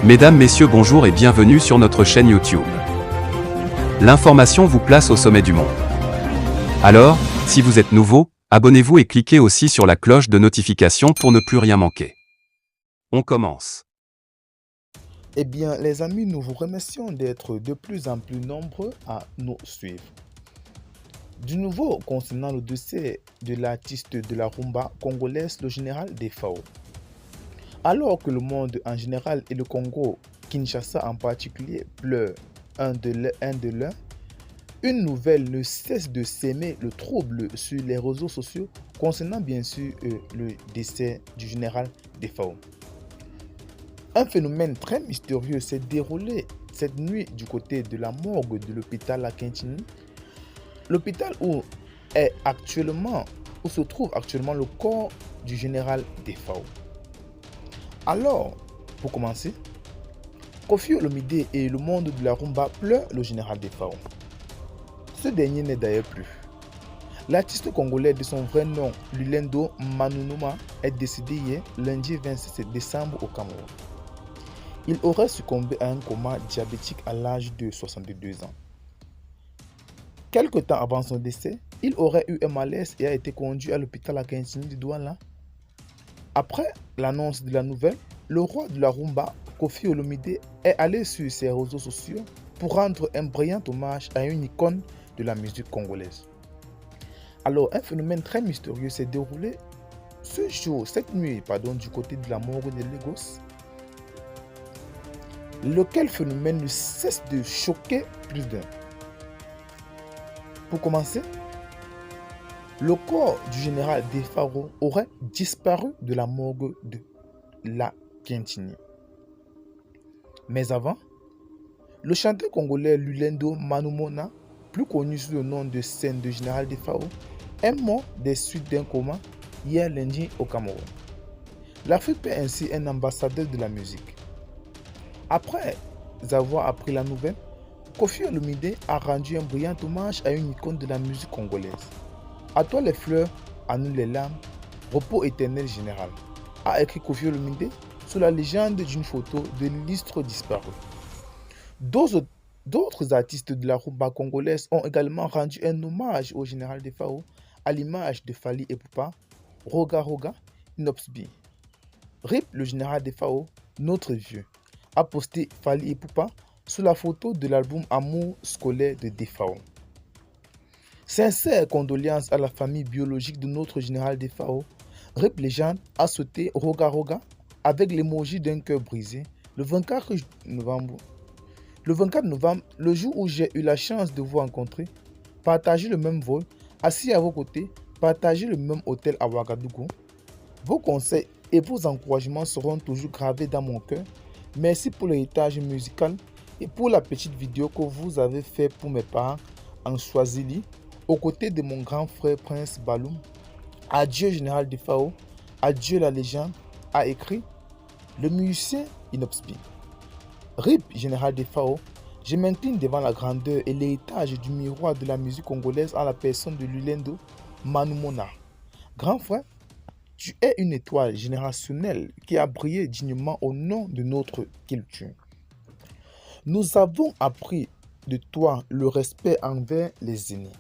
Mesdames, Messieurs, bonjour et bienvenue sur notre chaîne YouTube. L'information vous place au sommet du monde. Alors, si vous êtes nouveau, abonnez-vous et cliquez aussi sur la cloche de notification pour ne plus rien manquer. On commence. Eh bien, les amis, nous vous remercions d'être de plus en plus nombreux à nous suivre. Du nouveau concernant le dossier de l'artiste de la rumba congolaise, le général Defao. Alors que le monde en général et le Congo, Kinshasa en particulier, pleure un de l'un, une nouvelle ne cesse de s'aimer le trouble sur les réseaux sociaux concernant bien sûr le décès du général Defao. Un phénomène très mystérieux s'est déroulé cette nuit du côté de la morgue de l'hôpital à Kintini, l'hôpital où se trouve actuellement le corps du général Defao. Alors, pour commencer, Koffi Olomide et le monde de la rumba pleurent le général Defao. Ce dernier n'est d'ailleurs plus. L'artiste congolais de son vrai nom, Lulendo Manunuma, est décédé hier, lundi 26 décembre au Cameroun. Il aurait succombé à un coma diabétique à l'âge de 62 ans. Quelque temps avant son décès, il aurait eu un malaise et a été conduit à l'hôpital à Kintini de Douala. Après l'annonce de la nouvelle, le roi de la rumba, Koffi Olomide, est allé sur ses réseaux sociaux pour rendre un brillant hommage à une icône de la musique congolaise. Alors, un phénomène très mystérieux s'est déroulé cette nuit, du côté de la morgue de Lagos, lequel phénomène ne cesse de choquer plus d'un. Pour commencer, le corps du général Defao aurait disparu de la morgue de la Kintini. Mais avant, le chanteur congolais Lulendo Manumona, plus connu sous le nom de scène de général Defao, est mort des suites d'un coma hier lundi au Cameroun. L'Afrique perd ainsi un ambassadeur de la musique. Après avoir appris la nouvelle, Koffi Olomide a rendu un brillant hommage à une icône de la musique congolaise. À toi les fleurs, à nous les larmes, repos éternel général, a écrit Koffi Olomide sous la légende d'une photo de l'illustre disparu. D'autres artistes de la rumba congolaise ont également rendu un hommage au général Defao à l'image de Fally Ipupa, Roga Roga, Nopsby. RIP le général Defao, notre vieux, a posté Fally Ipupa sous la photo de l'album Amour scolaire de Defao. Sincères condoléances à la famille biologique de notre général Defao. RIP Légende a sauté Roga Roga avec l'emoji d'un cœur brisé le 24 novembre. Le 24 novembre, le jour où j'ai eu la chance de vous rencontrer, partager le même vol, assis à vos côtés, partager le même hôtel à Ouagadougou. Vos conseils et vos encouragements seront toujours gravés dans mon cœur. Merci pour l'héritage musical et pour la petite vidéo que vous avez fait pour mes parents en Swazili, aux côtés de mon grand frère Prince Baloum. Adieu général Defao, adieu la légende, a écrit le musicien Inopsby. RIP général Defao, je m'incline devant la grandeur et l'héritage du miroir de la musique congolaise en la personne de Lulendo Manumona. Grand frère, tu es une étoile générationnelle qui a brillé dignement au nom de notre culture. Nous avons appris de toi le respect envers les aînés,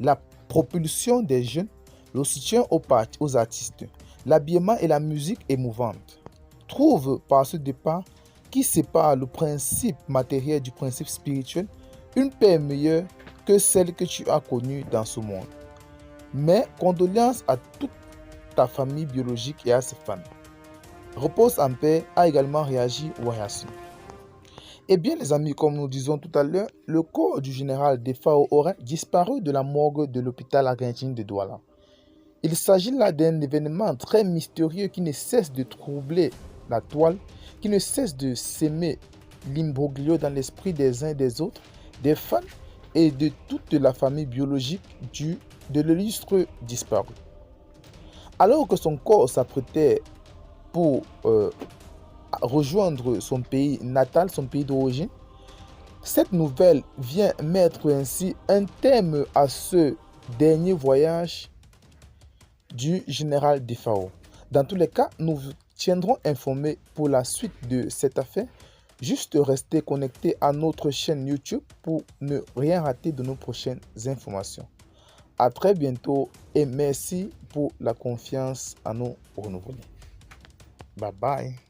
la propulsion des jeunes, le soutien aux artistes, l'habillement et la musique émouvante. Trouve par ce départ qui sépare le principe matériel du principe spirituel une paix meilleure que celle que tu as connue dans ce monde. Mes condoléances à toute ta famille biologique et à ses fans. Repose en paix, a également réagi Wayasu. Eh bien les amis, comme nous disons tout à l'heure, le corps du général Defao aurait disparu de la morgue de l'hôpital argentin de Douala. Il s'agit là d'un événement très mystérieux qui ne cesse de troubler la toile, qui ne cesse de s'aimer l'imbroglio dans l'esprit des uns et des autres, des fans et de toute la famille biologique de l'illustre disparu. Alors que son corps s'apprêtait pour rejoindre son pays natal, son pays d'origine, cette nouvelle vient mettre ainsi un terme à ce dernier voyage du général Defao. Dans tous les cas, nous tiendrons informés pour la suite de cette affaire. Juste restez connectés à notre chaîne YouTube pour ne rien rater de nos prochaines informations. À très bientôt et merci pour la confiance à nous renouveler. Bye bye.